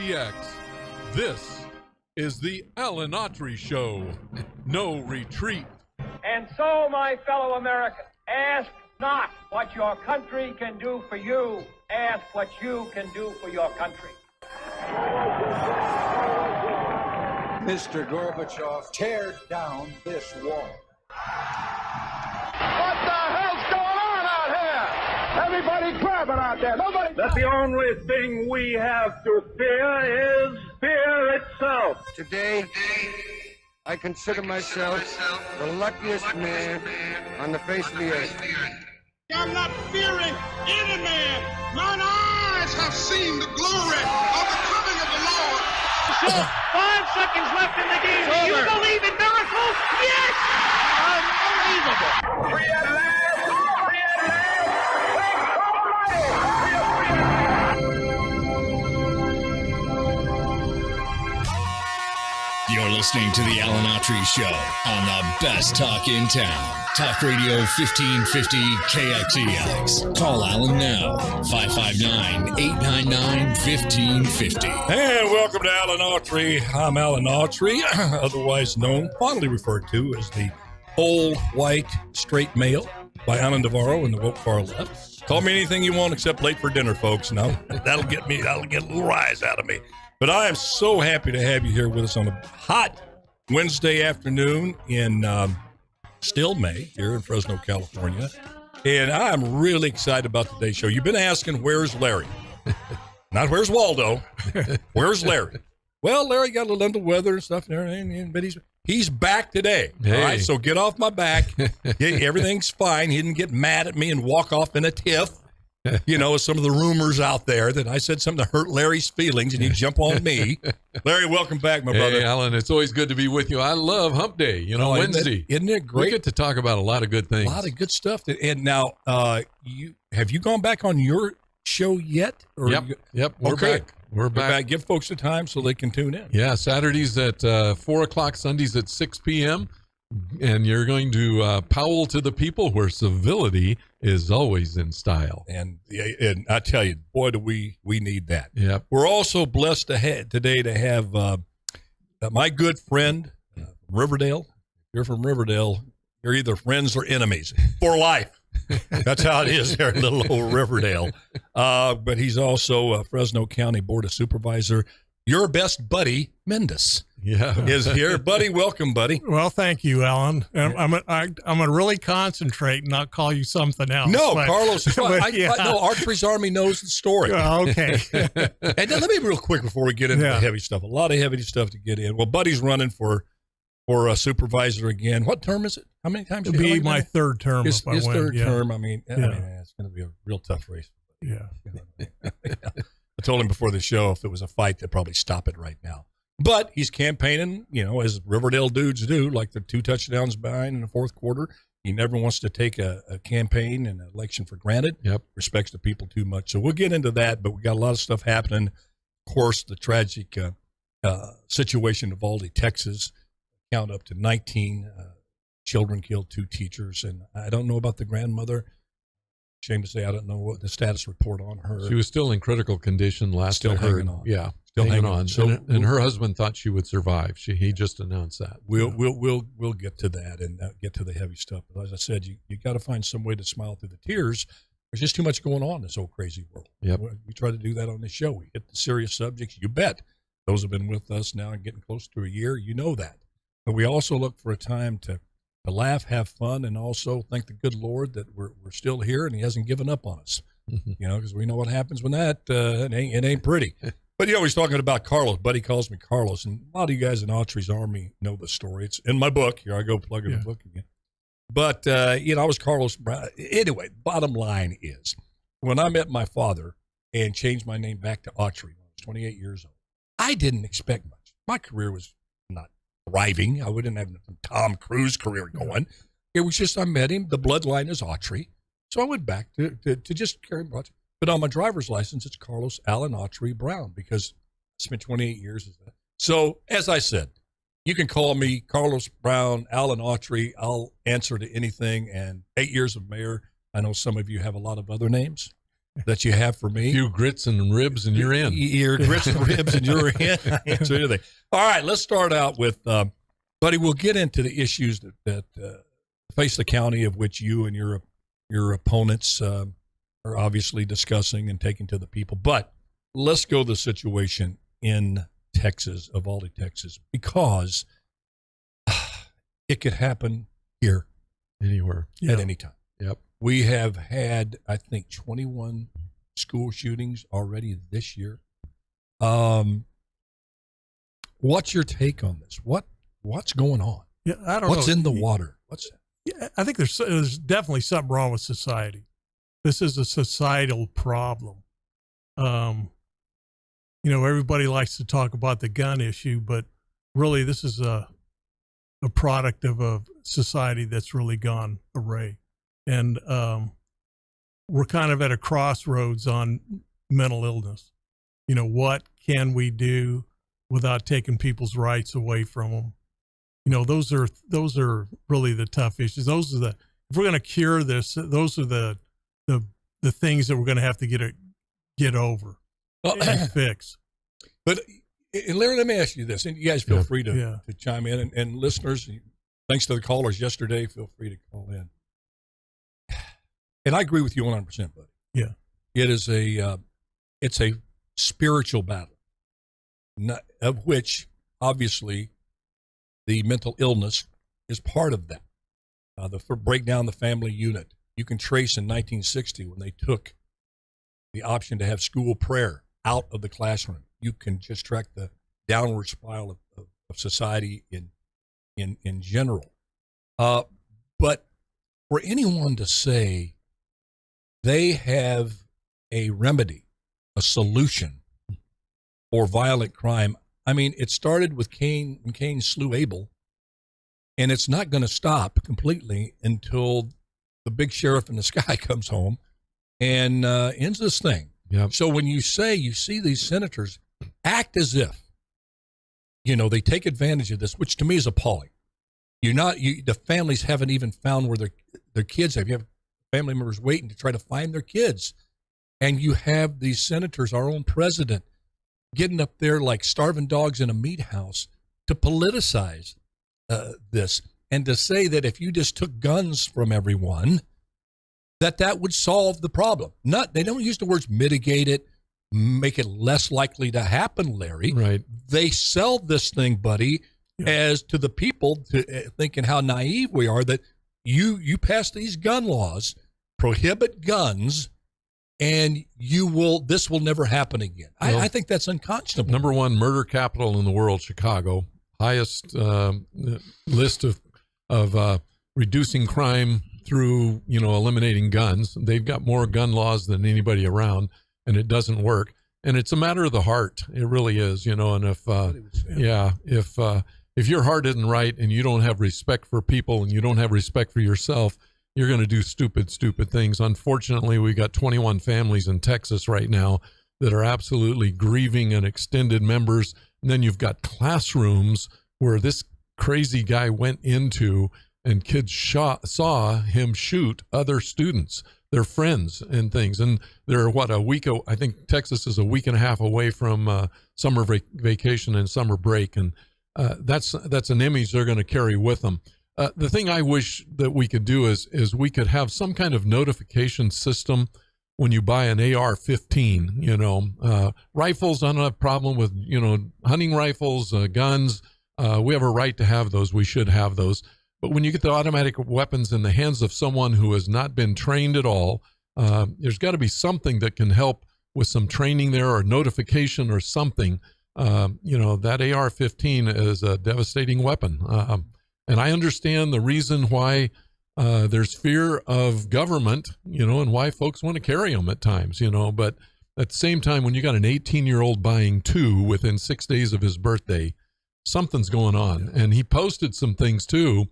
KXEX. This is the Alan Autry Show. No retreat. And so, my fellow Americans, ask not what your country can do for you. Ask what you can do for your country. Mr. Gorbachev, tear down this wall. What the hell's going on out here? Everybody grabbing out there. Nobody. That the only thing we have to fear is fear itself. Today, I consider myself the luckiest man on the face of the earth. I'm not fearing any man. Mine eyes have seen the glory of the coming of the Lord. So, 5 seconds left in the game. Do you believe in miracles? Yes! Unbelievable. Free at last! Free at last! Thanks Almighty! We are free at last! You're listening to the Alan Autry Show on the best talk in town. Talk Radio 1550 KXEX. Call Alan now, 559-899-1550. And welcome to Alan Autry. I'm Alan Autry, otherwise known, fondly referred to as the old white straight male by Alan Navarro in the woke far left. Call me anything you want except late for dinner, folks. No, that'll get a little rise out of me. But I am so happy to have you here with us on a hot Wednesday afternoon in still May here in Fresno, California. And I'm really excited about today's show. You've been asking, where's Larry? Not where's Waldo. Where's Larry? Well, Larry got a little under the weather and stuff and everything, but he's back today. Hey. All right, so get off my back. Everything's fine. He didn't get mad at me and walk off in a tiff. You know, some of the rumors out there that I said something to hurt Larry's feelings and he'd jump on me. Larry, welcome back, my brother. Hey, Alan, it's always good to be with you. I love Hump Day, Wednesday. Isn't it great? We get to talk about a lot of good things. A lot of good stuff. And now, have you gone back on your show yet? Or Yep. We're back. We're back. Give folks the time so they can tune in. Yeah, Saturdays at 4 o'clock, Sundays at 6 p.m., and you're going to Powell to the people where civility is always in style. And I tell you, boy, do we need that. Yep. We're also blessed today to have my good friend from Riverdale. If you're from Riverdale, you're either friends or enemies for life. That's how it is here in little old Riverdale. But he's also a Fresno County Board of Supervisor. Your best buddy, Mendes. Is here. Buddy, welcome, buddy. Well, thank you, Alan. I'm going to really concentrate and not call you something else. No, Carlos is fine. No, Autry's Army knows the story. Okay. And then let me real quick before we get into the heavy stuff. A lot of heavy stuff to get in. Well, Buddy's running for a supervisor again. What term is it? How many times? It'll be my third term. His third term. I mean, it's going to be a real tough race. Yeah. I told him before the show if it was a fight, they'd probably stop it right now. But he's campaigning, as Riverdale dudes do, like the 2 touchdowns behind in the fourth quarter. He never wants to take a campaign and an election for granted. Yep. Respects the people too much. So we'll get into that, but we got a lot of stuff happening. Of course, the tragic situation in Uvalde, Texas, count up to 19 children killed, 2 teachers. And I don't know about the grandmother. Shame to say, I don't know what the status report on her. She was still in critical condition last still I heard. Hanging on. Yeah, still hanging on. So, and her husband thought she would survive. He just announced that. We'll get to that and get to the heavy stuff. But as I said, you got to find some way to smile through the tears. There's just too much going on in this old crazy world. Yep. We try to do that on this show. We hit the serious subjects. You bet. Those have been with us now and getting close to a year. You know that. But we also look for a time to laugh, have fun, and also thank the good Lord that we're still here and he hasn't given up on us, because we know what happens when it ain't pretty. But, he's talking about Carlos. Buddy calls me Carlos, and a lot of you guys in Autry's Army know the story. It's in my book. Here I go plugging the book again. But, I was Carlos Brown. Anyway, bottom line is when I met my father and changed my name back to Autry when I was 28 years old, I didn't expect much. My career was not thriving. I wouldn't have a Tom Cruise career going. It was just I met him. The bloodline is Autry. So I went back to just carry him. But on my driver's license, it's Carlos Alan Autry Brown because I spent 28 years as that. So as I said, you can call me Carlos Brown, Alan Autry. I'll answer to anything. And 8 years of mayor, I know some of you have a lot of other names. that you have for me. A few grits and ribs and you're in. Your grits and ribs and you're in. Answer anything. All right, let's start out with, buddy, we'll get into the issues that face the county, of which you and your opponents are obviously discussing and taking to the people. But let's go to the situation in Texas, Uvalde, Texas, because it could happen here Anywhere. at any time. Yep. We have had, I think, 21 school shootings already this year. What's your take on this? What's going on? Yeah, I don't know. What's in the water? Yeah, I think there's definitely something wrong with society. This is a societal problem. Everybody likes to talk about the gun issue, but really this is a product of a society that's really gone awry. And we're kind of at a crossroads on mental illness. What can we do without taking people's rights away from them? Those are really the tough issues. Those are if we're going to cure this, those are the things that we're going to have to get over and fix. But Larry, let me ask you this, and you guys feel free to chime in, and listeners, thanks to the callers yesterday, feel free to call in. And I agree with you 100%, buddy. Yeah, it is it's a spiritual battle, of which obviously the mental illness is part of that. Break down the family unit. You can trace in 1960 when they took the option to have school prayer out of the classroom. You can just track the downward spiral of society in general. But for anyone to say they have a remedy, a solution for violent crime, I mean, it started with Cain when Cain slew Abel, and it's not going to stop completely until the big sheriff in the sky comes home and ends this thing. Yep. So when you see these senators act as if, they take advantage of this, which to me is appalling. The families haven't even found where their kids have. You have family members waiting to try to find their kids. And you have these senators, our own president, getting up there like starving dogs in a meat house to politicize this, and to say that if you just took guns from everyone, that would solve the problem. They don't use the words mitigate it, make it less likely to happen, Larry. Right. They sell this thing, buddy, as to the people, thinking how naive we are, that you pass these gun laws, prohibit guns, and this will never happen again. I think that's unconscionable. Number one murder capital in the world, Chicago. Highest list of reducing crime through, eliminating guns. They've got more gun laws than anybody around, and it doesn't work. And it's a matter of the heart. It really is, and if your heart isn't right and you don't have respect for people and you don't have respect for yourself, you're going to do stupid things. Unfortunately, we got 21 families in Texas right now that are absolutely grieving and extended members. And then you've got classrooms where this crazy guy went into, and kids saw him shoot other students, their friends and things. And they're I think Texas is a week and a half away from summer vacation and summer break. And that's an image they're going to carry with them. The thing I wish that we could do is we could have some kind of notification system when you buy an AR-15, rifles. I don't have a problem with, hunting rifles, guns. We have a right to have those. We should have those. But when you get the automatic weapons in the hands of someone who has not been trained at all, there's got to be something that can help with some training there, or notification or something. That AR-15 is a devastating weapon. And I understand the reason why there's fear of government, and why folks want to carry them at times, but at the same time, when you got an 18-year-old buying two within 6 days of his birthday, something's going on. And he posted some things too.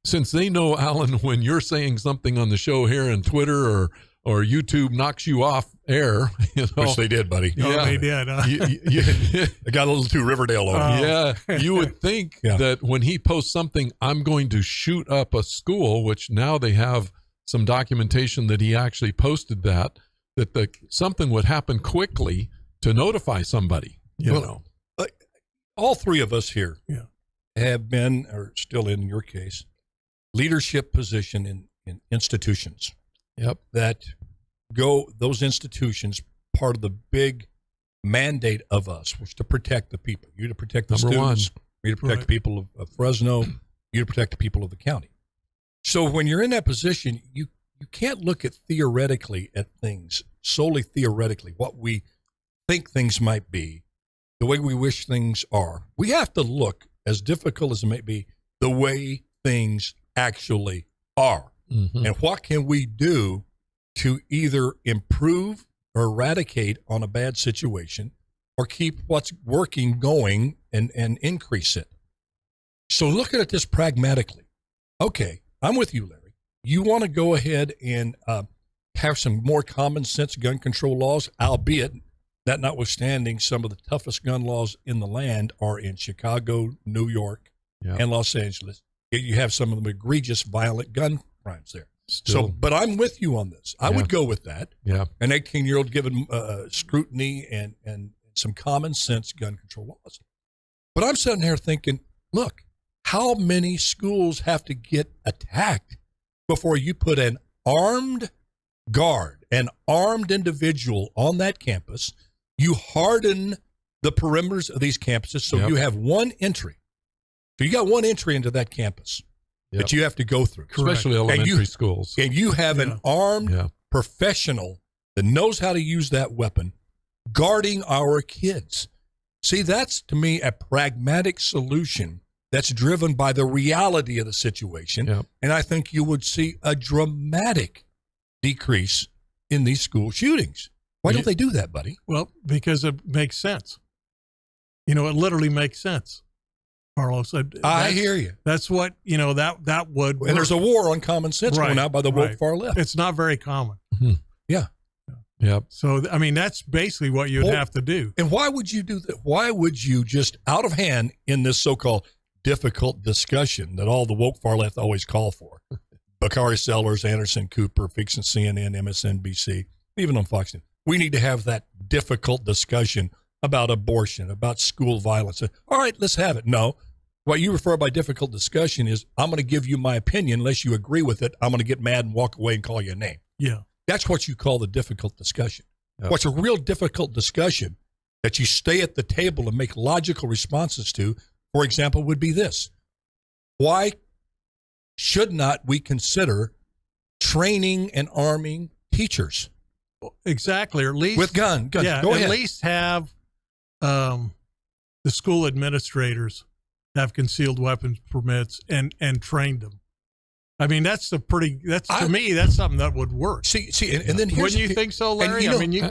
Since they know, Alan, when you're saying something on the show here on Twitter or YouTube knocks you off air, which they did, buddy. Yeah, they did. They got a little too Riverdale on. Yeah, you would think that when he posts something, I'm going to shoot up a school, which now they have some documentation that he actually posted that. that something would happen quickly to notify somebody. You know, all three of us here have been, or still in your case, leadership position in institutions. Yep. That those institutions, part of the big mandate of us was to protect the people. You to protect the students, you to protect the people of Fresno, you to protect the people of the county. So when you're in that position, you can't look at theoretically at things, solely theoretically, what we think things might be, the way we wish things are. We have to look, as difficult as it may be, the way things actually are. Mm-hmm. And what can we do to either improve or eradicate on a bad situation, or keep what's working going and increase it. So looking at this pragmatically, okay, I'm with you, Larry. You want to go ahead and have some more common sense gun control laws, albeit that notwithstanding, some of the toughest gun laws in the land are in Chicago, New York, and Los Angeles. You have some of the egregious violent gun crimes there. Still. So, but I'm with you on this. I would go with that. Yeah. An 18-year-old given scrutiny and some common sense gun control laws. But I'm sitting here thinking, look, how many schools have to get attacked before you put an armed guard, an armed individual on that campus? You harden the perimeters of these campuses so you have one entry. So you got one entry into that campus that you have to go through. Especially elementary schools. And you have an armed professional that knows how to use that weapon guarding our kids. See, that's, to me, a pragmatic solution that's driven by the reality of the situation. Yep. And I think you would see a dramatic decrease in these school shootings. Why don't they do that, buddy? Well, because it makes sense. You know, it literally makes sense. Carlos, I hear you. That's what, you know, that would work. And there's a war on common sense going out by the woke far left. It's not very common. Mm-hmm. Yeah. Yep. So, I mean, that's basically what you'd have to do. And why would you do that? Why would you just out of hand in this so-called difficult discussion that all the woke far left always call for? Bakari Sellers, Anderson Cooper, fixing CNN, MSNBC, even on Fox News. We need to have that difficult discussion about abortion, about school violence. All right, let's have it. No, what you refer by difficult discussion is I'm going to give you my opinion. Unless you agree with it, I'm going to get mad and walk away and call you a name. Yeah. That's what you call the difficult discussion. Yep. What's a real difficult discussion that you stay at the table and make logical responses to, for example, would be this. Why should not we consider training and arming teachers? Exactly, or at least with guns. Yeah, Go ahead. At least have the school administrators have concealed weapons permits and trained them. I mean, to me, that's something that would work. See, and then here's wouldn't you think so, Larry?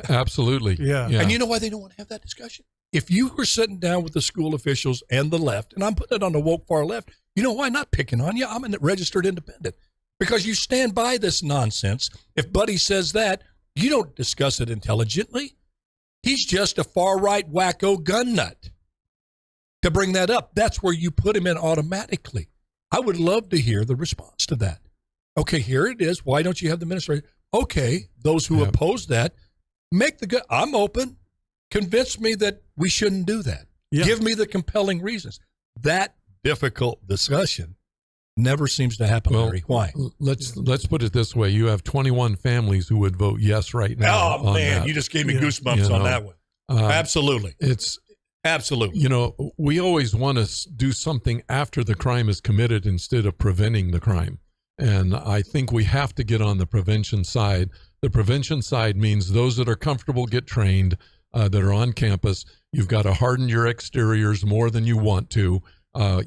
Absolutely. Yeah. And you know why they don't want to have that discussion? If you were sitting down with the school officials and the left, and I'm putting it on the woke far left, you know why? Not picking on you. I'm a registered independent. Because you stand by this nonsense. If Buddy says that, you don't discuss it intelligently. He's just a far-right wacko gun nut. To bring that up, that's where you put him in automatically. I would love to hear the response to that. Okay, here it is. Why don't you have the administrator? Okay, those who oppose that, make the gun. I'm open. Convince me that we shouldn't do that. Yeah. Give me the compelling reasons. That difficult discussion never seems to happen, Larry. Why? Let's put it this way. You have 21 families who would vote yes right now. Oh, man, that. you just gave me goosebumps on that one. Absolutely. It's absolutely. You know, we always want to do something after the crime is committed instead of preventing the crime. And I think we have to get on the prevention side. The prevention side means those that are comfortable get trained, that are on campus. You've got to harden your exteriors more than you want to.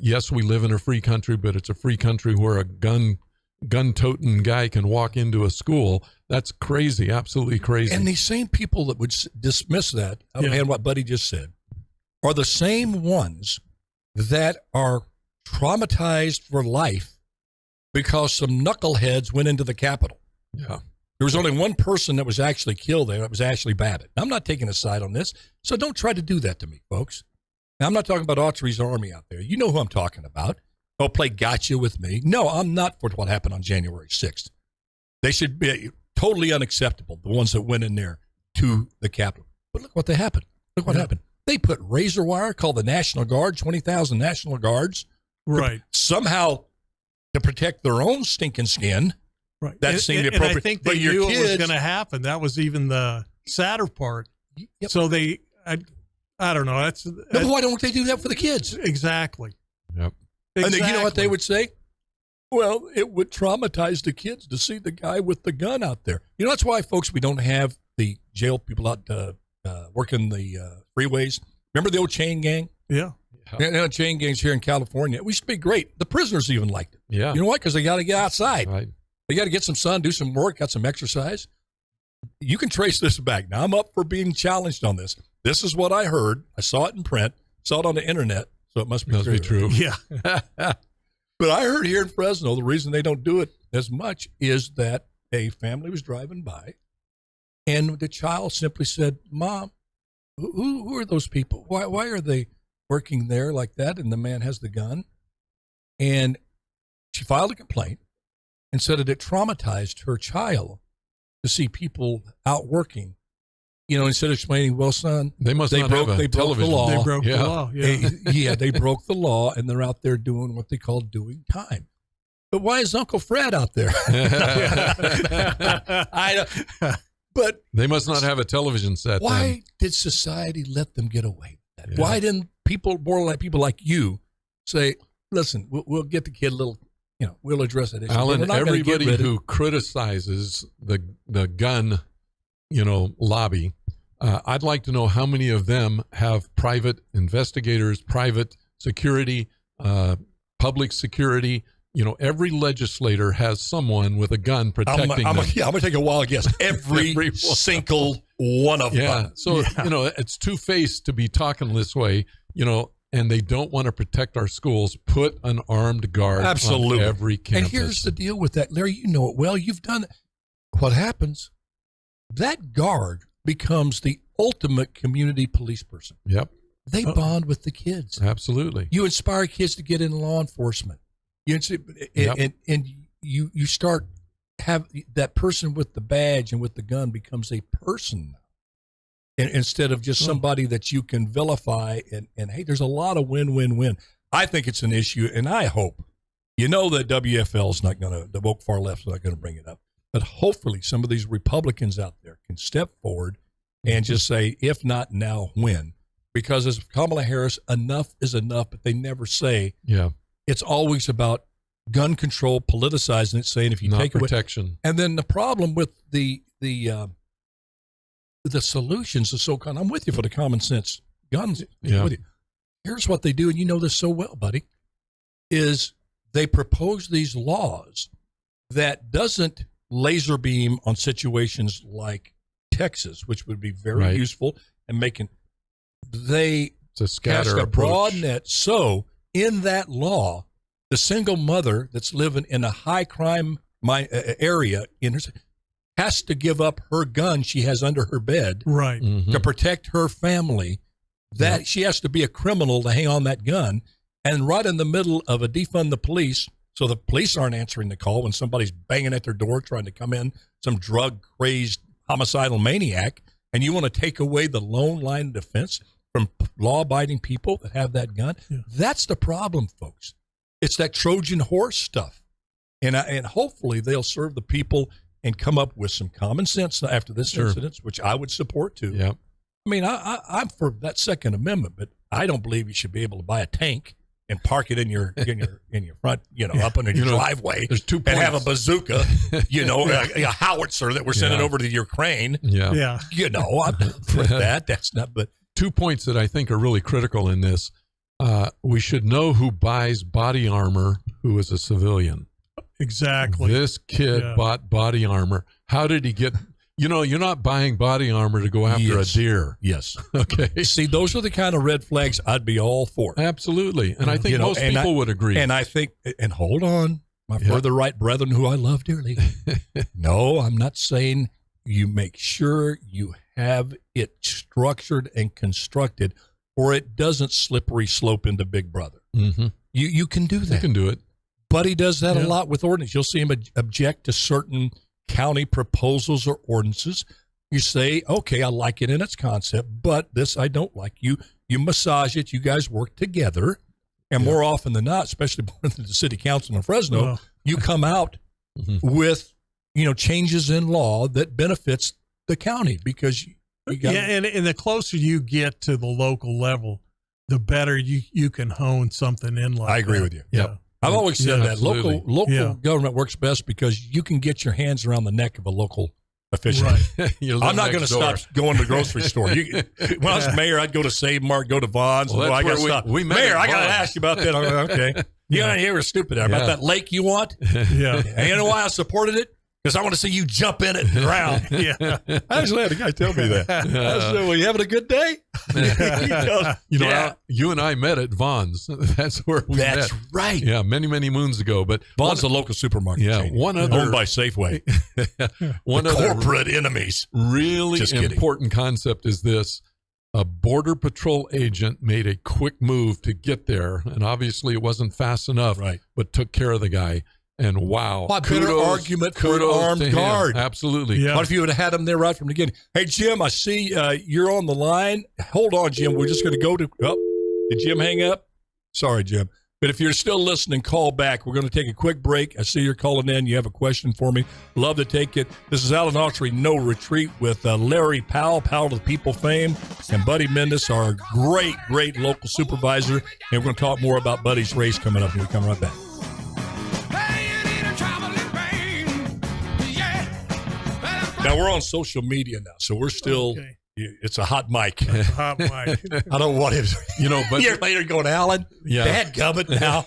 Yes, we live in a free country, but it's a free country where a gun-toting guy can walk into a school. That's crazy, absolutely crazy. And these same people that would dismiss that, and what Buddy just said, are the same ones that are traumatized for life because some knuckleheads went into the Capitol. Yeah. There was only one person that was actually killed there. That was Ashley Babbitt. I'm not taking a side on this, so don't try to do that to me, folks. Now, I'm not talking about Autry's army out there. You know who I'm talking about. Oh, play gotcha with me. No, I'm not for what happened on January 6th. They should be, totally unacceptable, the ones that went in there to the Capitol. But look what happened. Look what happened. They put razor wire, called the National Guard, 20,000 National Guards. Right. Somehow to protect their own stinking skin. Right. That seemed appropriate. And I think but they your knew kids, it was going to happen. That was even the sadder part. Yep. So I don't know. That's no, why don't they do that for the kids? Exactly. Yep. And then, you know what they would say? Well, it would traumatize the kids to see the guy with the gun out there. You know, that's why, folks, we don't have the jail people out working the freeways. Remember the old chain gang? Yeah. Chain gangs here in California. It used to be great. The prisoners even liked it. Yeah. You know why? Because they got to get outside. Right. They got to get some sun, do some work, got some exercise. You can trace this back. Now, I'm up for being challenged on this. This is what I heard. I saw it in print, saw it on the internet, so it must be true. Yeah. But I heard here in Fresno, the reason they don't do it as much is that a family was driving by, and the child simply said, "Mom, who are those people? Why are they working there like that?" And the man has the gun. And she filed a complaint and said that it traumatized her child to see people out working. You know, instead of explaining, well, son, they broke the law. They broke the law. Yeah. They broke the law, and they're out there doing what they call doing time. But why is Uncle Fred out there? But they must not have a television set. Why did society let them get away with that? Yeah. Why didn't people like you say, listen, we'll get the kid a little, we'll address it. Alan, everybody who criticizes the gun, lobby, I'd like to know how many of them have private investigators, private security, public security. Every legislator has someone with a gun protecting them. I'm going to take a wild guess. Every single one of them. So, it's two-faced to be talking this way, and they don't want to protect our schools. Put an armed guard on every campus. And here's the deal with that, Larry. You know it well. You've done it. What happens? That guard becomes the ultimate community police person. Yep. They bond with the kids. Absolutely. You inspire kids to get in law enforcement. And you start have that person with the badge and with the gun becomes a person, and instead of just somebody that you can vilify. And hey, there's a lot of win-win-win. I think it's an issue, and I hope that WFL is not going to, the woke far left is not going to bring it up, but hopefully some of these Republicans out there can step forward and just say, if not now, when? Because as Kamala Harris, enough is enough, but they never say. Yeah. It's always about gun control, politicizing it, saying if you take protection. Away, and then the problem with the solutions is so common. I'm with you for the common sense guns. Yeah. With you. Here's what they do, and you know this so well, buddy, is they propose these laws that doesn't laser beam on situations like Texas, which would be very useful, and they cast a broad net. So in that law, the single mother that's living in a high crime area has to give up her gun she has under her bed to protect her family. That she has to be a criminal to hang on that gun. And right in the middle of a defund the police, so the police aren't answering the call when somebody's banging at their door trying to come in, some drug-crazed homicidal maniac, and you want to take away the lone line of defense from law-abiding people that have that gun. Yeah. That's the problem, folks. It's that Trojan horse stuff. And hopefully they'll serve the people and come up with some common sense after this incident, which I would support too. Yeah. I mean, I'm for that Second Amendment, but I don't believe you should be able to buy a tank and park it in your front, up under your driveway. There's 2 points. And have a bazooka, a howitzer that we're sending over to Ukraine. Yeah. I'm for that. That's not, but 2 points that I think are really critical in this. We should know who buys body armor who is a civilian. Exactly. This kid bought body armor. How did he get... you're not buying body armor to go after a deer. Yes. Okay. See, those are the kind of red flags I'd be all for. Absolutely. And I think most people would agree. And I think, and hold on, my further right brethren who I love dearly. No, I'm not saying you make sure you have it structured and constructed or it doesn't slippery slope into Big Brother. Mm-hmm. You can do that. You can do it. But he does that a lot with ordinance. You'll see him object to certain county proposals or ordinances. You say, okay, I like it in its concept, but this I don't like. You massage it. You guys work together. And more often than not, especially more than the city council in Fresno, you come out with, changes in law that benefits the county because you got and the closer you get to the local level, the better you can hone something in like that. I agree with you. Yeah. I've always said that absolutely. local government works best because you can get your hands around the neck of a local official. Right. I'm not going to stop going to the grocery store. When I was mayor, I'd go to Save Mart, go to Vaughn's. Well, I got that's where stop. we met Mayor, at I got to Vaughn's. ask you about that. I'm like, okay. You know, you were stupid there about that lake you want. Yeah. And you know why I supported it? Because I want to see you jump in it and drown. Yeah. I actually had a guy tell me that. I said, well, you having a good day? He goes, you and I met at Vaughn's. That's where we met. That's right. Yeah, many, many moons ago. But Vaughn's a local supermarket chain. one other owned by Safeway. one the other corporate enemies. really Just kidding. important concept is this. A Border Patrol agent made a quick move to get there, and obviously it wasn't fast enough, but took care of the guy. And wow, What better argument for an kudos armed to him. guard? Absolutely. Yeah. What if you would have had him there right from the beginning? Hey, Jim, I see you're on the line. Hold on, Jim. We're just going to go to. Oh, did Jim hang up? Sorry, Jim. But if you're still listening, call back. We're going to take a quick break. I see you're calling in. You have a question for me. Love to take it. This is Alan Autry, No Retreat, with Larry Powell of the People fame, and Buddy Mendes, our great, great local supervisor. And we're going to talk more about Buddy's race coming up when we come right back. Now, we're on social media now, so we're still, it's a hot mic. Hot mic. I don't want him, but a year later going, Alan, bad gummit now.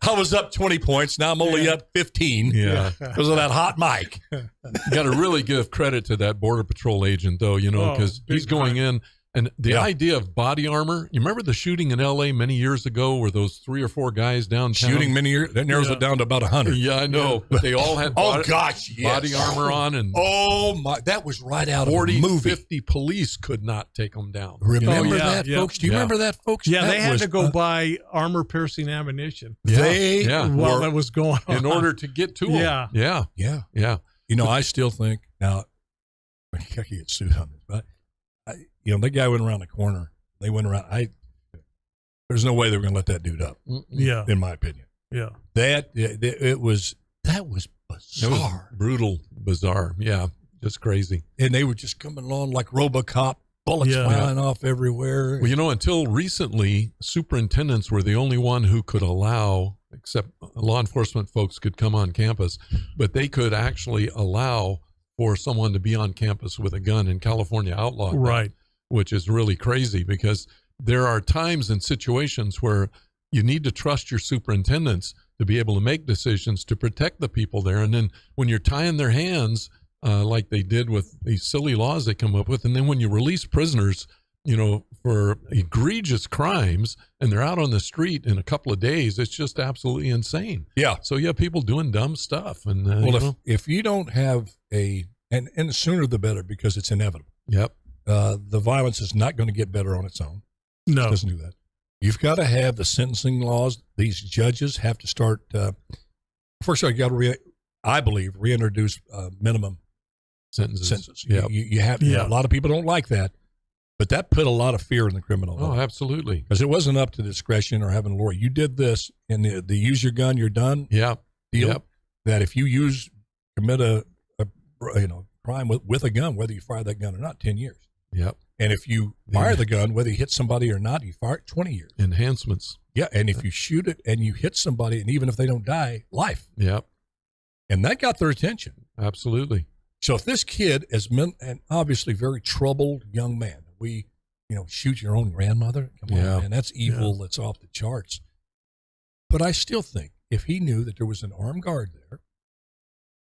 I was up 20 points. Now I'm only up 15 because of that hot mic. You got to really give credit to that Border Patrol agent, though, because he's going in. And the idea of body armor, you remember the shooting in L.A. many years ago where those 3 or 4 guys downtown? Shooting many years, that narrows it down to about 100. Yeah, I know. But they all had body armor on. And that was right out 40, of a movie. 50 police could not take them down. Remember that, folks? Do you remember that, folks? Yeah, that they had to go buy armor-piercing ammunition. While that was going on. In order to get to them. Yeah. I still think, now, I can't get sued on this, but that guy went around the corner. They went around. There's no way they were going to let that dude up. Yeah, in my opinion. Yeah, that was bizarre. It was brutal, bizarre. Yeah, just crazy. And they were just coming along like RoboCop, bullets flying off everywhere. Well, until recently, superintendents were the only one who could allow, except law enforcement folks could come on campus, but they could actually allow for someone to be on campus with a gun. In California outlawed that. Right. Which is really crazy because there are times and situations where you need to trust your superintendents to be able to make decisions to protect the people there. And then when you're tying their hands, like they did with these silly laws they come up with, and then when you release prisoners, for egregious crimes, and they're out on the street in a couple of days, it's just absolutely insane. Yeah. So you have people doing dumb stuff. And if you don't have and the sooner the better, because it's inevitable. Yep. The violence is not going to get better on its own. No. It doesn't do that. You've got to have the sentencing laws. These judges have to start. First of all, you got to, I believe, reintroduce minimum sentences. Yeah. You have. A lot of people don't like that, but that put a lot of fear in the criminal law. Oh, absolutely. Because it wasn't up to discretion or having a lawyer. You did this, and the use your gun, you're done. Yeah. Deal. Yep. That if you commit a crime with a gun, whether you fire that gun or not, 10 years. Yep. And if you fire the gun, whether you hit somebody or not, you fire it 20 years. Enhancements. Yeah. And if you shoot it and you hit somebody, and even if they don't die, life. Yep. And that got their attention. Absolutely. So if this kid is an obviously very troubled young man, shoot your own grandmother. Come on, man. That's evil. That's off the charts. But I still think if he knew that there was an armed guard there,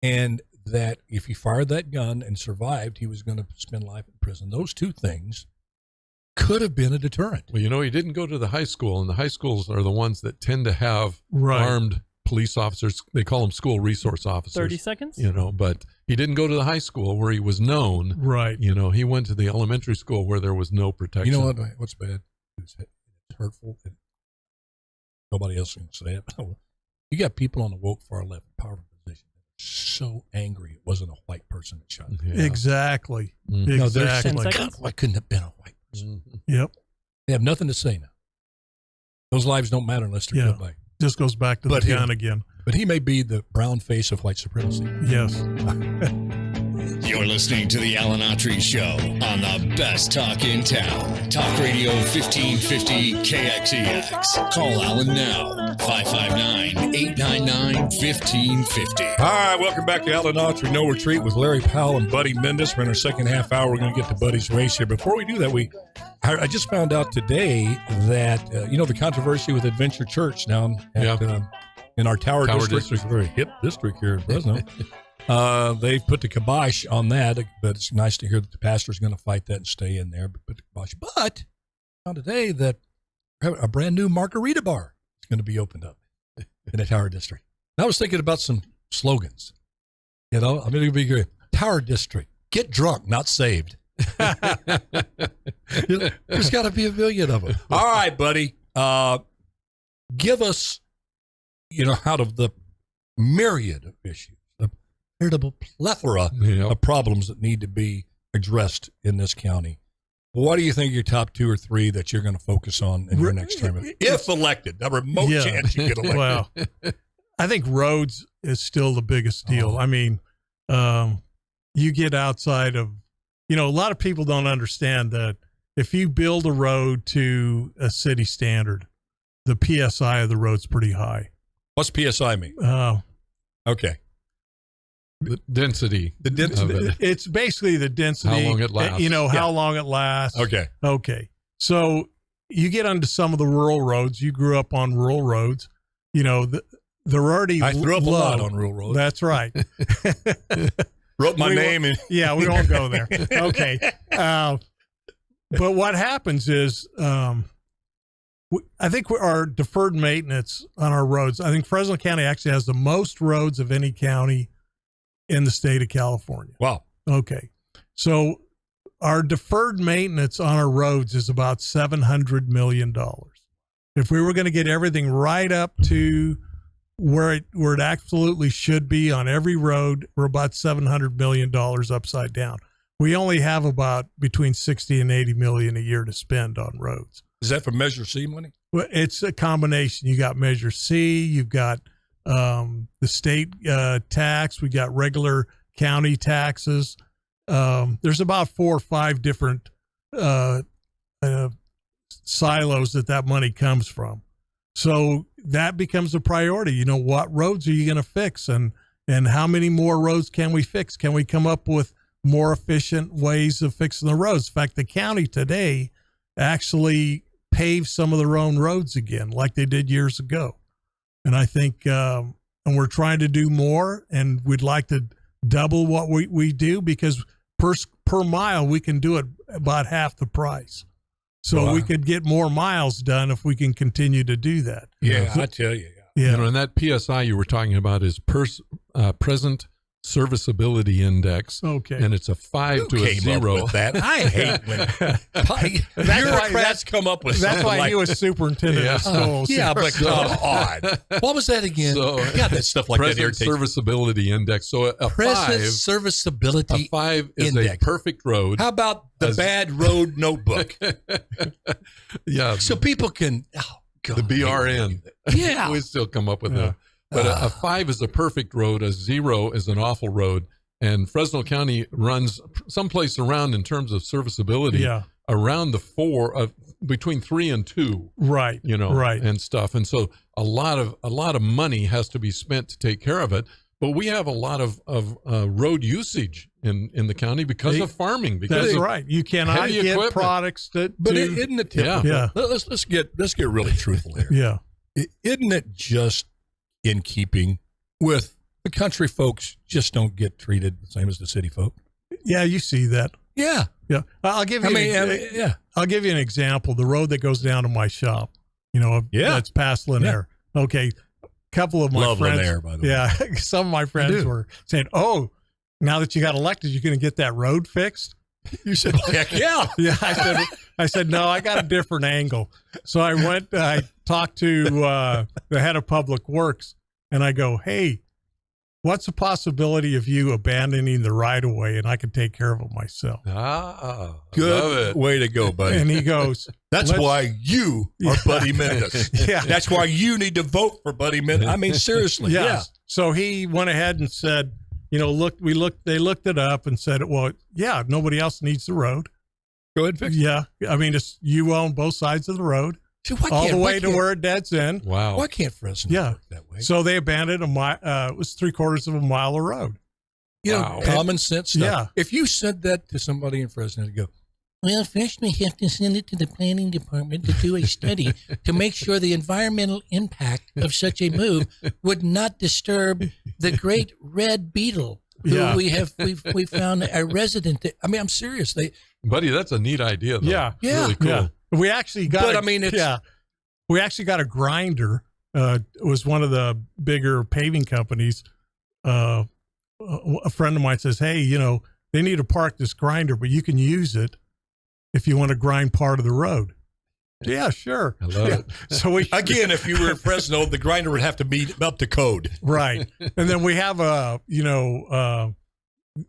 and that if he fired that gun and survived, he was going to spend life in prison. Those two things could have been a deterrent. Well, he didn't go to the high school, and the high schools are the ones that tend to have armed police officers. They call them school resource officers. 30 seconds? But he didn't go to the high school where he was known. Right. He went to the elementary school where there was no protection. You know what's bad? It's hurtful. Nobody else can say it. You got people on the woke far left, powerful position, so angry it wasn't a white person that shot him. Yeah. Exactly. Mhm. No, they're Exactly. 10 God, seconds? why couldn't it have been a white person? Mhm. Yep. They have nothing to say now. Those lives don't matter unless they're Yeah. killed by. Just goes back to But the him. gun again. But he may be the brown face of white supremacy. Yes. You're listening to the Alan Autry Show on the best talk in town. Talk Radio 1550 KXEX. Call Alan now. 559-899-1550. All right, welcome back to Alan Autry No Retreat with Larry Powell and Buddy Mendes. We're in our second half hour. We're going to get to Buddy's race here. Before we do that, I just found out today that, the controversy with Adventure Church down at, in our Tower District. It's a very hip district here in Fresno. They've put the kibosh on that, but it's nice to hear that the pastor's going to fight that and stay in there. But I found today that a brand new margarita bar is going to be opened up in the Tower District. And I was thinking about some slogans. It would be great. Tower District, get drunk, not saved. There's got to be a million of them. All right, buddy. Give us, out of the myriad of issues, the veritable plethora of problems that need to be addressed in this county, what do you think are your top 2 or 3 that you're going to focus on in your next term? If elected, a remote chance you get elected. Well, I think roads is still the biggest deal. I mean, you get outside of, a lot of people don't understand that if you build a road to a city standard, the PSI of the road's pretty high. What's PSI mean? Okay. The density. The density. It's basically the density. How long it lasts. How long it lasts. Okay. Okay. So you get onto some of the rural roads. You grew up on rural roads. They're already I grew up low. a lot on rural roads. That's right. Wrote my name in. Yeah, we won't go there. Okay. But what happens is, I think our deferred maintenance on our roads, I think Fresno County actually has the most roads of any county in the state of California. Wow. Okay. So our deferred maintenance on our roads is about $700 million. If we were going to get everything right up to where it absolutely should be on every road, we're about $700 million upside down. We only have about between 60 and 80 million a year to spend on roads. Is that for Measure C money? Well, it's a combination. You got Measure C, you've got the state tax, we got regular county taxes. There's about 4 or 5 different silos that money comes from. So that becomes a priority. What roads are you going to fix, and how many more roads can we fix? Can we come up with more efficient ways of fixing the roads? In fact, the county today actually pave some of their own roads again, like they did years ago. And I think, and we're trying to do more, and we'd like to double what we do, because per mile, we can do it about half the price. So we could get more miles done if we can continue to do that. Yeah, I tell you. Yeah. And that PSI you were talking about is present serviceability index. Okay. And it's a 5 to a 0. With that? I hate when bureaucrats come up with something that's why like he was superintendent of schools. yeah, but come on. What was that again? Yeah, that stuff like that present irritates me. serviceability index. So a Present 5, serviceability a 5 is index. a perfect road. How about the bad road notebook? Yeah. So people can, God, the BRN. Yeah. We still come up with that. But a 5 is a perfect road. A 0 is an awful road. And Fresno County runs someplace around, in terms of serviceability, around the 4 of between 3 and 2. Right. Right. And stuff. And so a lot of money has to be spent to take care of it. But we have a lot of road usage in the county because of farming. Because that's right. You cannot get equipment. products But isn't it typical? Yeah. Let's get really truthful here. Yeah. Isn't it just in keeping with the country folks just don't get treated the same as the city folk? Yeah, you see that. Yeah. Yeah. I'll give you I'll give you an example. The road that goes down to my shop, that's past Lanier. Yeah. Okay. A couple of my friends. Lanier, by the way. Yeah. Some of my friends were saying, "Oh, now that you got elected, you're going to get that road fixed?" You said, "Heck yeah." Yeah. I said, "No, I got a different angle." So I talked to the head of Public Works, and I go, "Hey, what's the possibility of you abandoning the right of way and I can take care of it myself? Good way to go, buddy. And he goes, that's why you are Buddy Mendes. Yeah. That's why you need to vote for Buddy Mendes. I mean, seriously. Yes. Yeah. So he went ahead and said, they looked it up and said, well, yeah, nobody else needs the road. Go ahead and fix it. Yeah. I mean, you own both sides of the road. See, all the way to where it deads end. Wow. Why can't Fresno work that way? So they abandoned it was 3/4 of a mile of road. You know, common sense stuff. Yeah. If you said that to somebody in Fresno, to go, well, first we have to send it to the planning department to do a study to make sure the environmental impact of such a move would not disturb the great red beetle who we found a resident. I mean, I'm serious. Buddy, that's a neat idea, though. Yeah. Really cool. Yeah. We actually got we actually got a grinder. It was one of the bigger paving companies. A friend of mine says, hey, they need to park this grinder, but you can use it if you want to grind part of the road. Yeah, sure. I love it. So again, if you were in Fresno, the grinder would have to be up to code. Right. And then we have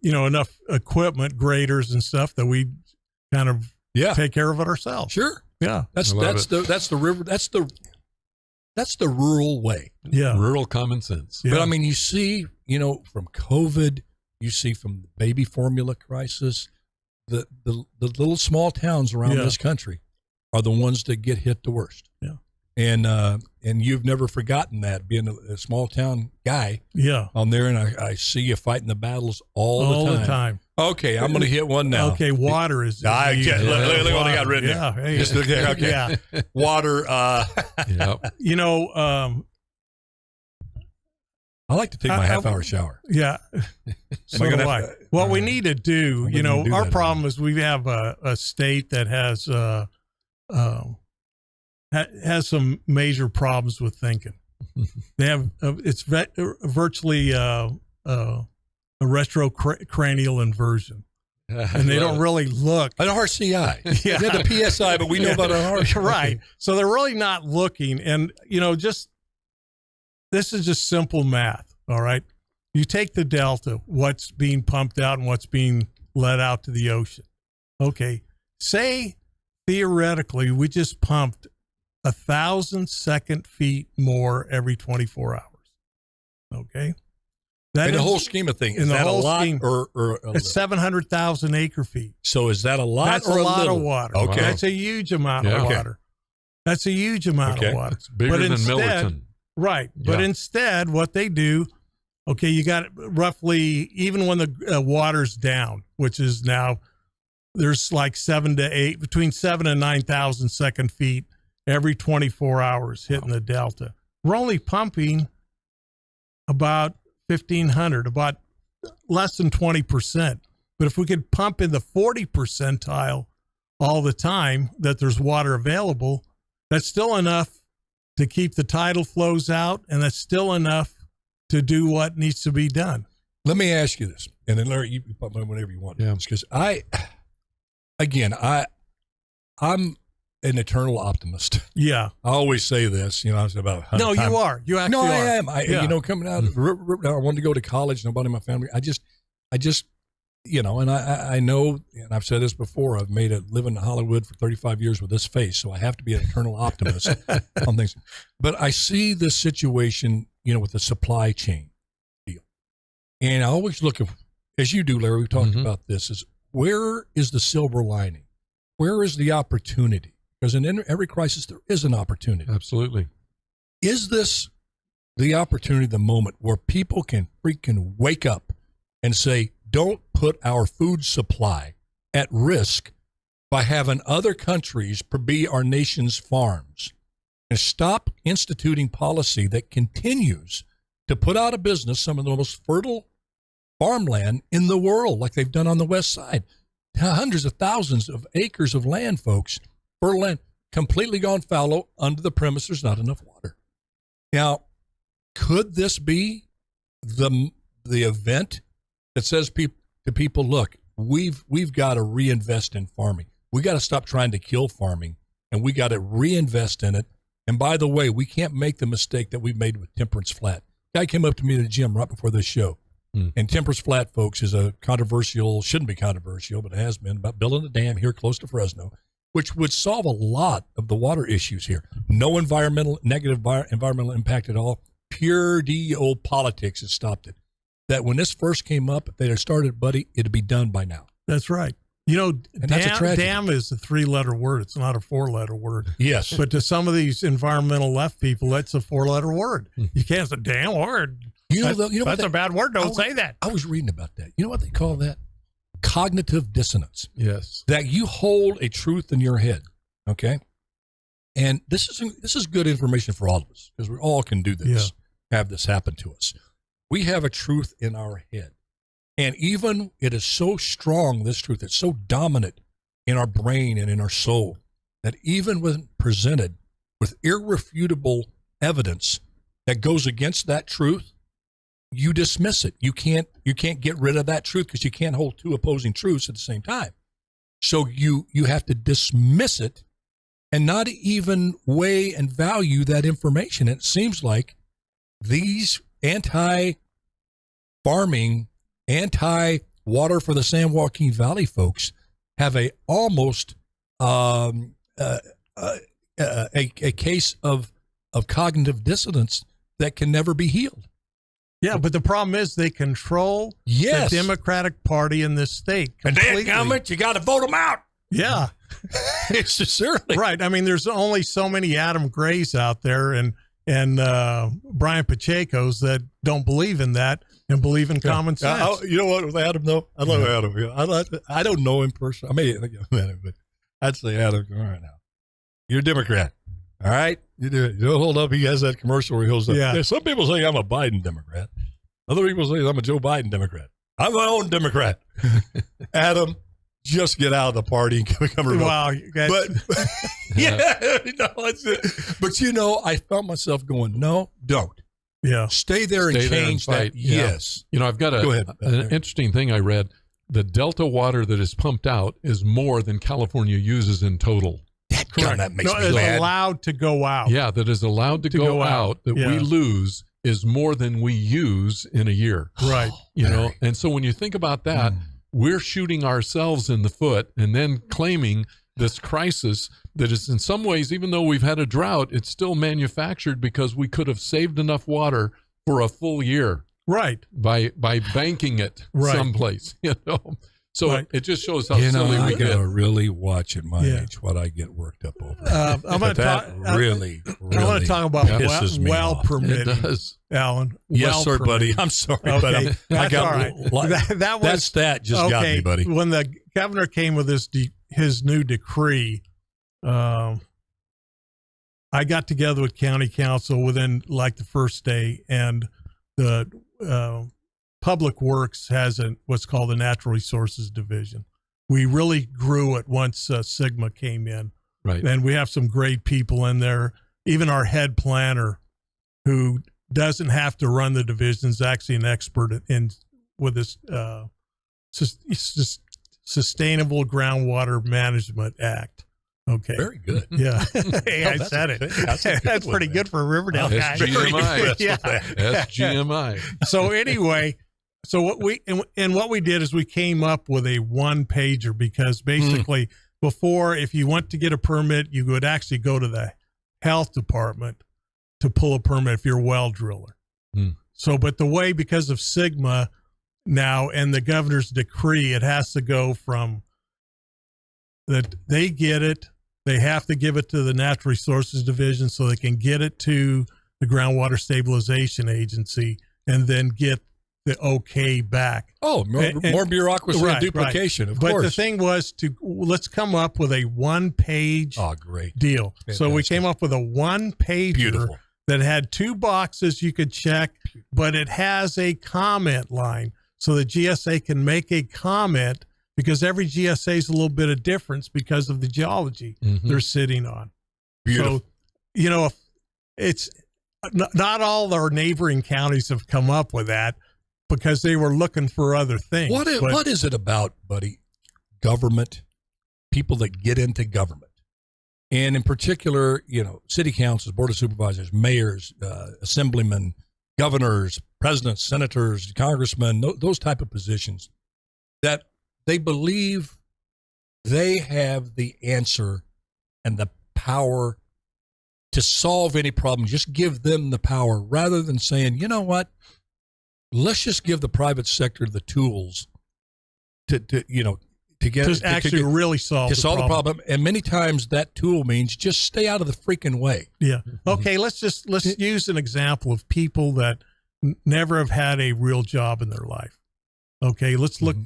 enough equipment, graders and stuff that we kind of take care of it ourselves. Sure. Yeah. That's the rural way. Yeah. Rural common sense. Yeah. But I mean, you see, from COVID, you see from the baby formula crisis, the little small towns around this country are the ones that get hit the worst. Yeah. And you've never forgotten that, being a small town guy. Yeah. On there, and I see you fighting the battles all the time. Okay, I'm going to hit one now. Okay, water is. Look what I got written there. Hey, okay. Yeah. Water. Yep. I like to take my half-hour shower. Yeah. So do I. What we need to do, our problem is we have a state that has some major problems with thinking. They have it's virtually a retrocranial inversion, and they don't really look an RCI. Yeah, the PSI, but we know about an RCI. Right. So they're really not looking, and this is just simple math. All right, you take the delta, what's being pumped out and what's being let out to the ocean. Okay, say theoretically we just pumped 1,000 second feet more every 24 hours. Okay. In the whole scheme of things, is that a lot or it's 700,000 acre feet. So is that a lot? That's or a lot little? of water. Okay. That's a huge amount of water. That's a huge amount of water. It's bigger than Millerton. Right. But instead, what they do, okay, you got roughly, even when the water's down, which is now, there's like between 7 and 9,000 second feet every 24 hours hitting the delta. We're only pumping about 1,500, about less than 20%. But if we could pump in the 40 percentile all the time that there's water available, that's still enough to keep the tidal flows out, and that's still enough to do what needs to be done. Let me ask you this, and then Larry, you pop in whenever you want. Yeah. Because I'm an eternal optimist. Yeah. I always say this, I was about 100 No, times. you are. You actually are. I am. Coming out, I wanted to go to college. Nobody in my family. I just, and I know, and I've said this before, I've made a living in Hollywood for 35 years with this face, so I have to be an eternal optimist on things. But I see this situation, with the supply chain deal. And I always look at, as you do, Larry, we talked about this, is where is the silver lining? Where is the opportunity? Because in every crisis, there is an opportunity. Absolutely. Is this the opportunity, the moment where people can freaking wake up and say, don't put our food supply at risk by having other countries be our nation's farms, and stop instituting policy that continues to put out of business some of the most fertile farmland in the world, like they've done on the west side. Hundreds of thousands of acres of land, folks, fertile land, completely gone fallow under the premise there's not enough water. Now, could this be the event that says to people, look, we've got to reinvest in farming. We got to stop trying to kill farming, and we got to reinvest in it. And by the way, we can't make the mistake that we made with Temperance Flat. Guy came up to me in the gym right before this show. And Temperance Flat, folks, is a controversial, shouldn't be controversial, but it has been, about building a dam here close to Fresno, which would solve a lot of the water issues here. No negative environmental impact at all. Pure DEO politics has stopped it. That when this first came up, if they had started, buddy, it'd be done by now. That's right. You know, that's a tragedy. Dam is a 3-letter word. It's not a 4-letter word. Yes. But to some of these environmental left people, that's a 4-letter word. You can't say damn word. That's a bad word. Don't say that. I was reading about that. You know what they call that? Cognitive dissonance. Yes. That you hold a truth in your head. Okay. And this is good information for all of us, because we all can do this, have this happen to us. We have a truth in our head. And even it is so strong, this truth, it's so dominant in our brain and in our soul, that even when presented with irrefutable evidence that goes against that truth, you dismiss it. You can't get rid of that truth, because you can't hold two opposing truths at the same time. So you have to dismiss it and not even weigh and value that information. And it seems like these anti-farming, anti-water for the San Joaquin Valley folks have a almost a case of cognitive dissonance that can never be healed. Yeah, but the problem is they control the Democratic Party in this state completely. And damn, you got to vote them out. Yeah. It's sincerely. Right. I mean, there's only so many Adam Grays out there and Brian Pacheco's that don't believe in that and believe in common sense. You know what, with Adam, though? I love Adam. I don't know him personally. I may think I've met him, but I'd say, Adam, all right now. You're a Democrat. All right? You do it. You don't hold up. He has that commercial where he holds up. Yeah. Some people say I'm a Biden Democrat. Other people say I'm a Joe Biden Democrat. I'm my own Democrat. Adam, just get out of the party and become a Republican. Wow. But but I found myself going, no, don't. Yeah. Stay there and change that. Yes. You know, I've got an interesting thing I read. The Delta water that is pumped out is more than California uses in total. That makes me is mad. allowed to go out. Yeah, that is allowed to go out that we lose is more than we use in a year. Right. You know, and so when you think about that, we're shooting ourselves in the foot and then claiming this crisis that is in some ways, even though we've had a drought, it's still manufactured because we could have saved enough water for a full year. Right. By banking it someplace, So it just shows how silly we get. I gotta really watch at my age what I get worked up over. I'm going to talk. Really, I want to talk about well permitting. It does, Alan. Yes, sir, buddy. I'm sorry, but I got all right. that just got me, buddy. When the governor came with his new decree, I got together with county council within like the first day, and the Public Works has what's called the Natural Resources Division. We really grew it once Sigma came in. Right. And we have some great people in there. Even our head planner, who doesn't have to run the division, is actually an expert with this Sustainable Groundwater Management Act. Okay. Very good. Yeah. Hey, I said it. That's pretty good for a Riverdale guy. SGMI. Yeah. SGMI. So anyway, what we did is we came up with a one-pager, because basically before, if you went to get a permit, you would actually go to the health department to pull a permit if you're a well driller. So, but the way, because of Sigma now and the governor's decree, it has to go from that they get it. They have to give it to the Natural Resources Division so they can get it to the Groundwater Stabilization Agency and then get the okay back. Oh, more bureaucracy and duplication, of course. But the thing was let's come up with a one-page deal. Fantastic. So we came up with a one-pager that had 2 boxes you could check, but it has a comment line so the GSA can make a comment, because every GSA is a little bit of difference because of the geology they're sitting on. Beautiful. So, it's not all our neighboring counties have come up with that, because they were looking for other things. What is it about, buddy? Government, people that get into government, and in particular, city councils, board of supervisors, mayors, assemblymen, governors, presidents, senators, congressmen, those type of positions, that they believe they have the answer and the power to solve any problem. Just give them the power rather than saying, you know what, let's just give the private sector the tools to actually really solve the problem. And many times that tool means just stay out of the freaking way. Yeah. Okay. Let's use an example of people that never have had a real job in their life. Okay. Let's look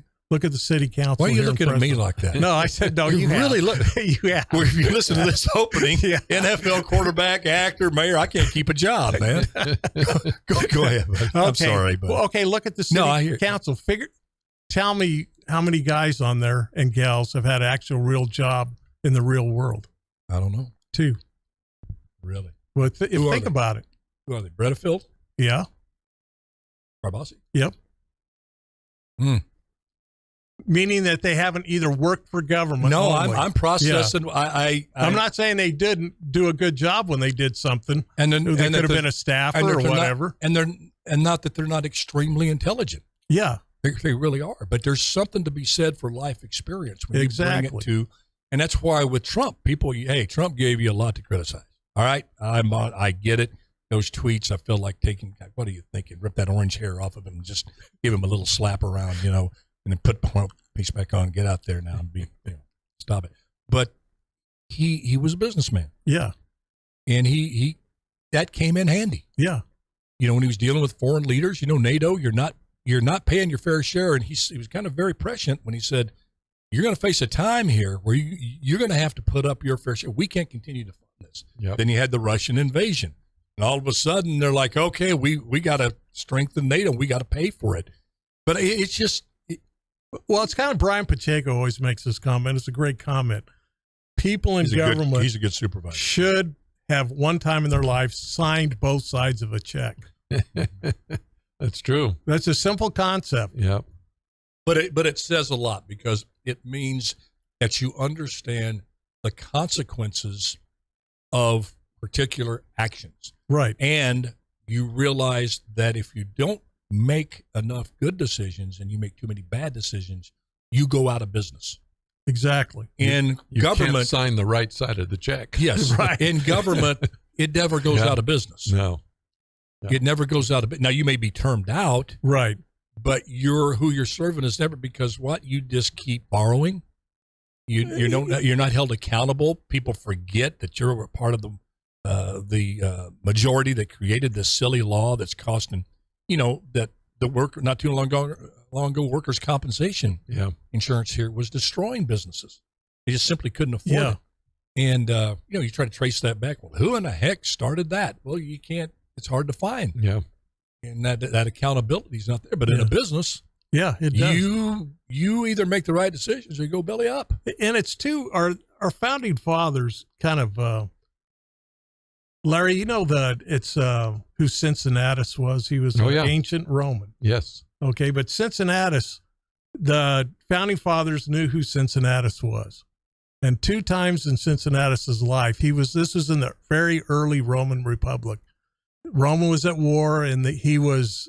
at the city council. Why are you looking at me like that? No, I said, no, you really have. look. You have. Well, if you listen to this opening, NFL quarterback, actor, mayor, I can't keep a job, man. Go ahead. Buddy. I'm sorry. But. Well, okay. Look at the city council. Tell me how many guys on there and gals have had actual real job in the real world? I don't know. 2. Really? Well, think about it. Who are they? Bredefield? Yeah. Barbassi? Yep. Meaning that they haven't either worked for government. No, I'm processing. Yeah. I'm not saying they didn't do a good job when they did something, and then they could have been a staffer or whatever. Not that they're not extremely intelligent. Yeah, they really are. But there's something to be said for life experience when you bring it to, and that's why with Trump, Trump gave you a lot to criticize. All right, I get it. Those tweets, I feel like taking. What are you thinking? Rip that orange hair off of him and just give him a little slap around, and then put the piece back on. Get out there now and stop it. But he was a businessman. Yeah, and he that came in handy. Yeah, when he was dealing with foreign leaders, NATO, you're not paying your fair share, and he was kind of very prescient when he said, "You're going to face a time here where you're going to have to put up your fair share. We can't continue to fund this." Yep. Then you had the Russian invasion. And all of a sudden, they're like, okay, we got to strengthen NATO. We got to pay for it. But it's just... Well, it's kind of Brian Pacheco always makes this comment. It's a great comment. People in government he's a good supervisor. Should have one time in their life signed both sides of a check. That's true. That's a simple concept. Yeah. But it says a lot because it means that you understand the consequences of particular actions. Right. And you realize that if you don't make enough good decisions and you make too many bad decisions, you go out of business. Exactly. In you government, can't sign the right side of the check. Yes. Right. In government, it never goes out of business. No. It never goes out of business. Now, you may be termed out. Right. But who you're serving is never, because what? You just keep borrowing. You're not held accountable. People forget that you're a part of the majority that created this silly law that's costing, that the worker not too long ago, workers' compensation insurance here was destroying businesses. They just simply couldn't afford it. And, you try to trace that back. Well, who in the heck started that? Well, you can't, it's hard to find. Yeah. And that accountability is not there. But in a business, it does. You either make the right decisions or you go belly up. And it's our founding fathers kind of, Larry, it's who Cincinnatus was. He was an ancient Roman. Yes. Okay, but Cincinnatus, the founding fathers knew who Cincinnatus was. And 2 times in Cincinnatus's life, this was in the very early Roman Republic. Rome was at war, and he was,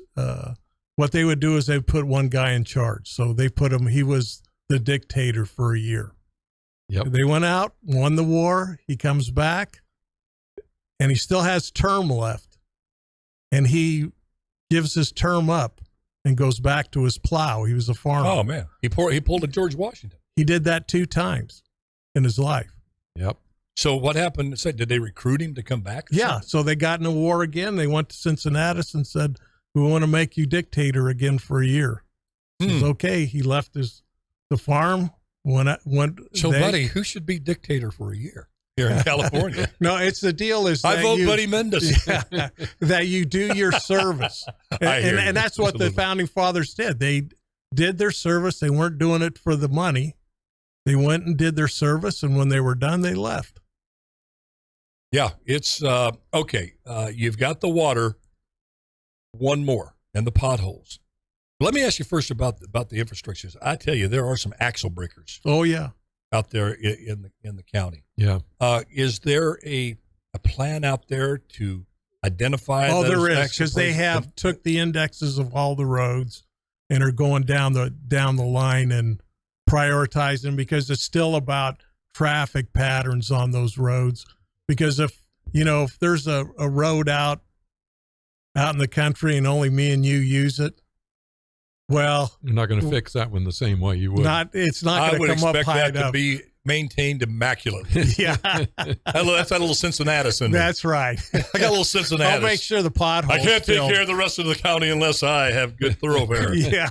what they would do is they would put one guy in charge. So they put him, he was the dictator for a year. Yep. They went out, won the war, he comes back, and he still has term left. And he gives his term up and goes back to his plow. He was a farmer. Oh, man. He pulled a George Washington. He did that 2 times in his life. Yep. So what happened? Did they recruit him to come back? Yeah. So they got in a war again. They went to Cincinnatus and said, "We want to make you dictator again for a year." He says, okay. He left the farm. Buddy, who should be dictator for a year here in California? No, it's the deal is I vote Buddy Mendes. That you do your service. And that's what the founding fathers did. They did their service. They weren't doing it for the money. They went and did their service, and when they were done, they left. Yeah, it's okay. You've got the water, one more, and the potholes. Let me ask you first about the infrastructures. I tell you, there are some axle breakers. Oh yeah, out there in the county. Yeah. Is there a plan out there to identify? Oh, those there is, exit because they places? have took the indexes of all the roads and are going down the line and prioritizing, because it's still about traffic patterns on those roads. Because if there's a road out in the country and only me and you use it, well, You're not going to fix that one the same way you would. It's not I going would to come up expect high that to enough. be maintained immaculately. Yeah, That's that little Cincinnatus in me. that's right. I got a little Cincinnatus. I'll make sure the potholes. I can't take filled. care of the rest of the county unless I have good thoroughfare. Yeah,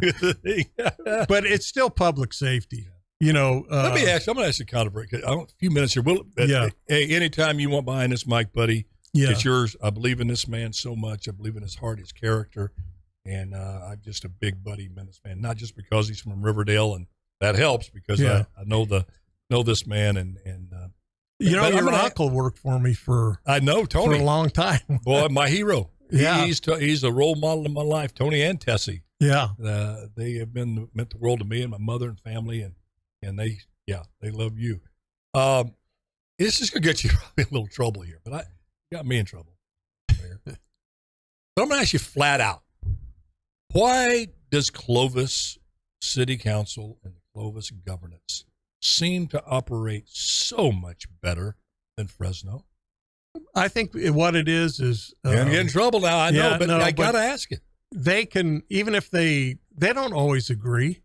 but it's still public safety. Let me ask you, I'm going to ask you a counter break. A few minutes here. Hey, anytime you want behind this mic, buddy, Yeah. it's yours. I believe in this man so much. I believe in his heart, his character. And I'm just a big Buddy Menace fan, not just because he's from Riverdale, and that helps because I know this man. And your uncle worked for me for I know Tony for a long time. Boy, my hero. Yeah. He's a role model in my life. Tony and Tessie. Yeah, They have meant the world to me and my mother and family, and they love you. This is gonna get you probably in a little trouble here, but got me in trouble. But I'm gonna ask you flat out. Why does Clovis City Council and Clovis governance seem to operate so much better than Fresno? I think what it is You're gonna get in trouble now. I know, but I got to ask you. They can, even if they don't always agree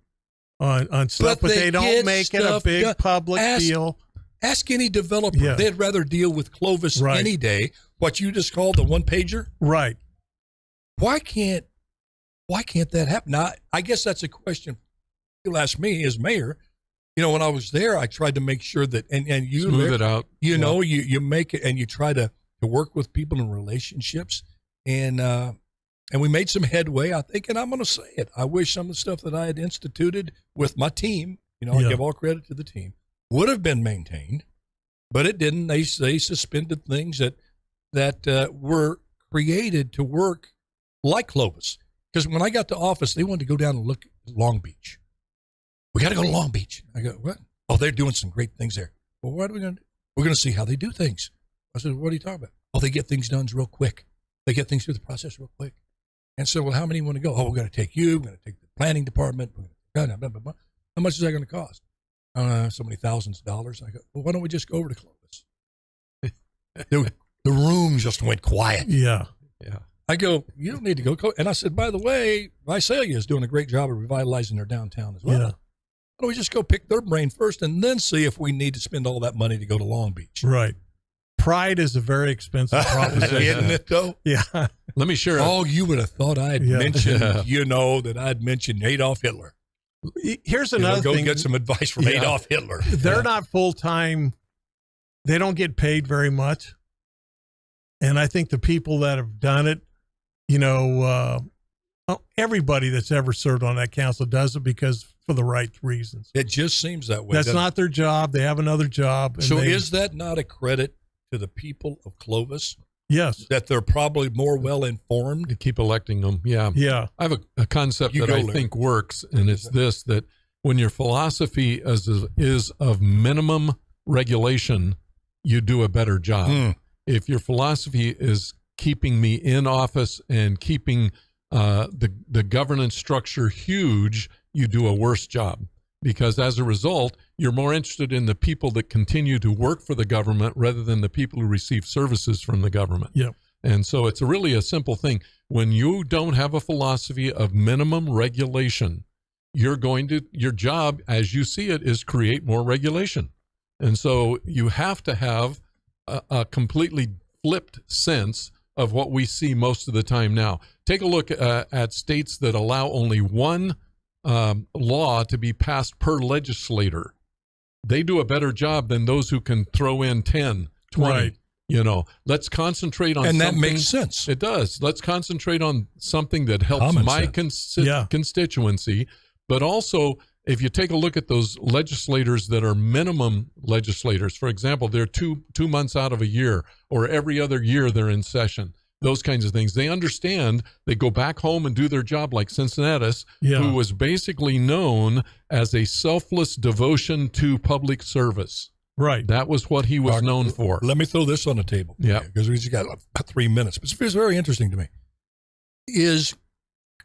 on stuff, but they don't get make it a stuff big done. public deal. Ask any developer. Yeah. They'd rather deal with Clovis Right. any day. What you just called the one pager. Right. Why can't that happen? Now, I guess that's a question you'll ask me as mayor. When I was there, I tried to make sure that, and you Smooth it out. you make it, and you try to work with people in relationships, and we made some headway, I think, and I'm going to say it. I wish some of the stuff that I had instituted with my team, I give all credit to the team, would have been maintained, but it didn't. They suspended things that were created to work like Clovis. Because when I got to office, they wanted to go down and look at Long Beach. We got to go to Long Beach. I go, what? Oh, they're doing some great things there. Well, what are we going to do? We're going to see how they do things. I said, what are you talking about? Oh, they get things done real quick. They get things through the process real quick. And so, well, how many want to go? Oh, we're going to take you. We're going to take the planning department. Blah, blah, blah, blah, blah. How much is that going to cost? So many thousands of dollars. I go, well, why don't we just go over to Clovis? The room just went quiet. Yeah. Yeah. I go, you don't need to go. And I said, by the way, Visalia is doing a great job of revitalizing their downtown as well. Yeah. Why don't we just go pick their brain first and then see if we need to spend all that money to go to Long Beach? Right. Pride is a very expensive proposition. Isn't it, though? Yeah. Let me share. Oh, you would have thought I had mentioned, that I'd mentioned Adolf Hitler. Here's another go thing. get some advice from Adolf Hitler. They're not full-time. They don't get paid very much. And I think the people that have done it, everybody that's ever served on that council does it because for the right reasons. It just seems that way. That's not their job. They have another job. So is that not a credit to the people of Clovis? Yes. That they're probably more well-informed? To keep electing them. Yeah. Yeah. I have a concept that I think works, and it's this, that when your philosophy is of minimum regulation, you do a better job. If your philosophy is keeping me in office and keeping the governance structure huge, you do a worse job. Because as a result, you're more interested in the people that continue to work for the government rather than the people who receive services from the government. Yeah. And so it's really a simple thing. When you don't have a philosophy of minimum regulation, your job, as you see it, is create more regulation. And so you have to have a completely flipped sense of what we see most of the time now. Take a look at states that allow only one law to be passed per legislator. They do a better job than those who can throw in 10, 20. Right. Let's concentrate on something. And that makes sense. It does. Let's concentrate on something that helps my constituency. But also, if you take a look at those legislators that are minimum legislators, for example, they're two months out of a year, or every other year they're in session, those kinds of things. They understand. They go back home and do their job, like Cincinnatus, who was basically known as a selfless devotion to public service. Right. That was what he was known for. Let me throw this on the table. Yeah. Because we just got about 3 minutes. But it's very interesting to me. Is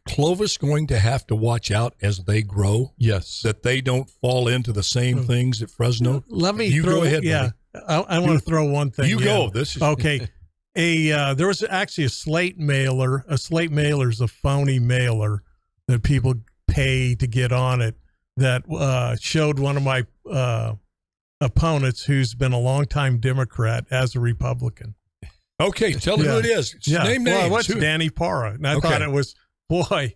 Clovis going to have to watch out as they grow? Yes. That they don't fall into the same things that Fresno? Let me you throw go ahead, yeah. I want to throw one thing. You go. This is okay. There was actually a slate mailer. A slate mailer is a phony mailer that people pay to get on it that showed one of my opponents who's been a longtime Democrat as a Republican. Okay, tell me who it is. Name names. Well, what's Danny Parra? And I thought it was, boy.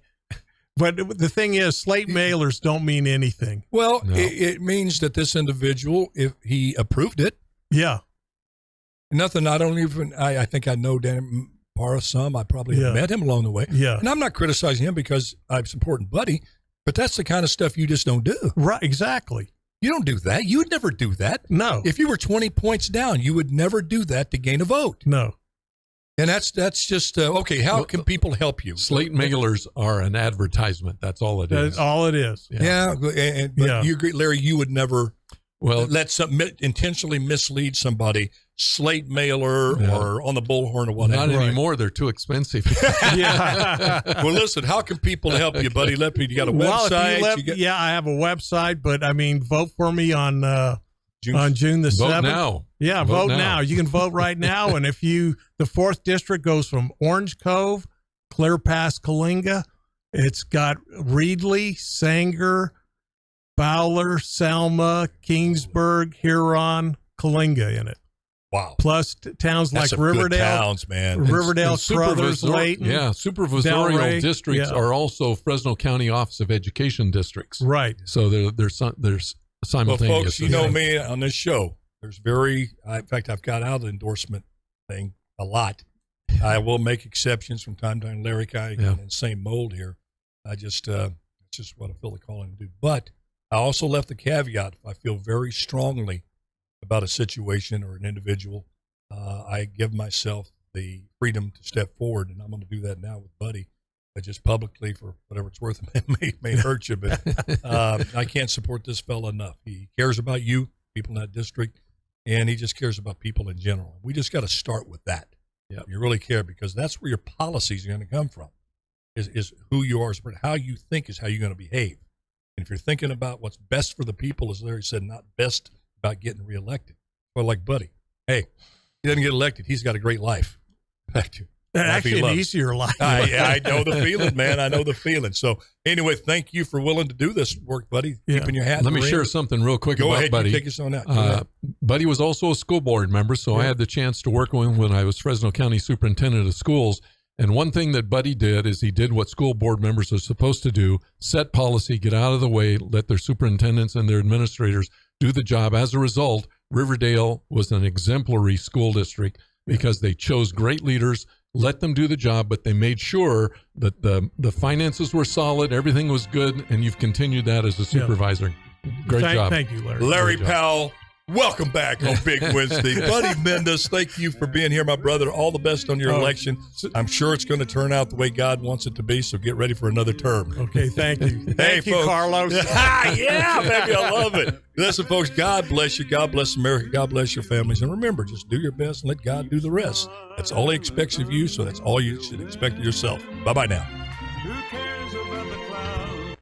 But the thing is, slate mailers don't mean anything. Well, it means that this individual, if he approved it. Yeah. Nothing. I think I know Danny Parra some. I probably have met him along the way. Yeah. And I'm not criticizing him because I'm supporting Buddy, but that's the kind of stuff you just don't do. Right, exactly. You don't do that. You would never do that. No. If you were 20 points down, you would never do that to gain a vote. No. And that's just, okay, how can people help you? Slate mailers are an advertisement. That's all it is. That's all it is. Yeah. But you agree, Larry, you would never let some intentionally mislead somebody, slate mailer or on the bullhorn or whatever. Not anymore. They're too expensive. Well, listen, how can people help you, buddy? You got a website? Yeah, I have a website, but I mean, vote for me on June the 7th. Vote now. Yeah, vote now. You can vote right now. And the 4th district goes from Orange Cove, clear past Kalinga. It's got Reedley, Sanger, Fowler, Selma, Kingsburg, Huron, Kalinga in it. Wow. Plus towns That's like some Riverdale. Good towns, man. Riverdale, Crothers, Layton. Yeah, supervisorial Delray, districts are also Fresno County Office of Education districts. Right. So there's simultaneous. Well, folks, you know me on this show. There's in fact, I've got out the endorsement thing a lot. I will make exceptions from time to time. Larry Kai, in the same mold here. I just, it's just what I feel the calling to do. But I also left the caveat. If I feel very strongly about a situation or an individual, I give myself the freedom to step forward, and I'm going to do that now with Buddy. Just publicly, for whatever it's worth, it may hurt you, but I can't support this fella enough. He cares about you, people in that district, and he just cares about people in general. We just got to start with that. Yeah, you really care, because that's where your policies are going to come from. Is who you are, but how you think is how you're going to behave. And if you're thinking about what's best for the people, as Larry said, not best about getting reelected. Well, like Buddy, hey, he doesn't get elected. He's got a great life. Back to actually an easier life. I know the feeling, man. I know the feeling. So anyway, thank you for willing to do this work, Buddy. Keeping your hat. Let me share something real quick Go about ahead, Buddy. You take us on out. Buddy was also a school board member, so I had the chance to work with him when I was Fresno County Superintendent of Schools. And one thing that Buddy did is he did what school board members are supposed to do: set policy, get out of the way, let their superintendents and their administrators do the job. As a result, Riverdale was an exemplary school district because they chose great leaders, let them do the job, but they made sure that the finances were solid, everything was good, and you've continued that as a supervisor. Great job. Thank you, Larry. Larry Powell, welcome back on Big Wednesday. Buddy Mendes, thank you for being here, my brother. All the best on your election. I'm sure it's going to turn out the way God wants it to be, so get ready for another term. Okay, thank you. Thank you, folks. Carlos. Yeah, baby, I love it. Listen, folks, God bless you. God bless America. God bless your families. And remember, just do your best and let God do the rest. That's all he expects of you, so that's all you should expect of yourself. Bye-bye now.